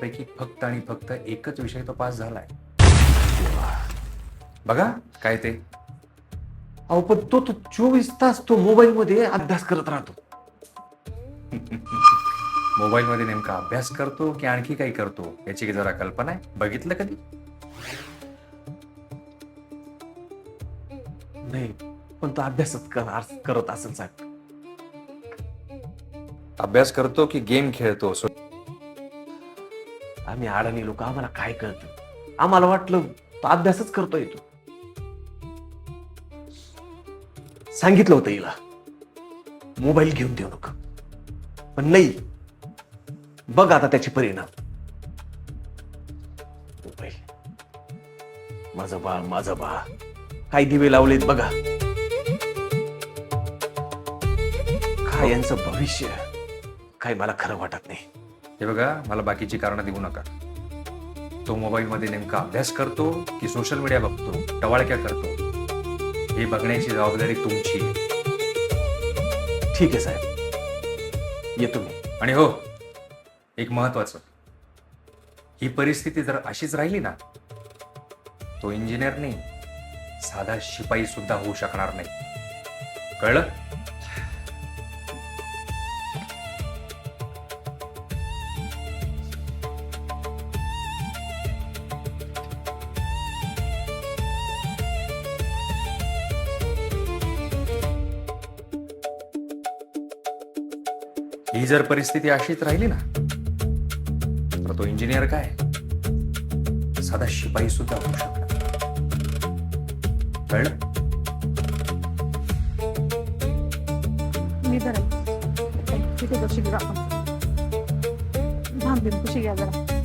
विषयांपैकी फक्त आणि फक्त एकच विषय तो पास झालाय. बघा काय ते. अहो पण तो 24 तास तो मोबाईल मध्ये अभ्यास करत राहतो. मोबाईल मध्ये नेमका अभ्यास करतो की आणखी काही करतो याची जरा कल्पना आहे? बघितलं कधी? नाही, पण तो अभ्यासच करत असेल साहेब. अभ्यास करतो की गेम खेळतो? आम्ही अडाणी लोक, आम्हाला काय कळतं? आम्हाला वाटलं तो अभ्यासच करतोय. तो सांगितलं होतं हिला मोबाईल घेऊन देऊ नका, पण नाही. बघ आता त्याचे परिणाम. मोबाईल, माझं बाळ काय दिवे लावलेत बघा. काय यांचं भविष्य काय मला खरं वाटत नाही. हे बघा, मला बाकीची कारणं देऊ नका. तो मोबाईल मध्ये नेमका अभ्यास करतो की सोशल मीडिया बघतो, टवाळक्या करतो, हे बघण्याची जबाबदारी तुमची आहे. ठीक आहे साहेब, येतो मी. आणि हो, एक महत्वाचं, ही परिस्थिती जर अशीच राहिली ना, तो इंजिनियर नाही, साधा शिपाई सुद्धा होऊ शकणार नाही. कळलं? ही जर परिस्थिती अशीच राहिली ना, तर तो इंजिनियर काय, साधा शिपाई सुद्धा होऊ शकणार. कळलं? मी जरा तिथे कशी आपण थांबेन कशी घ्या जरा.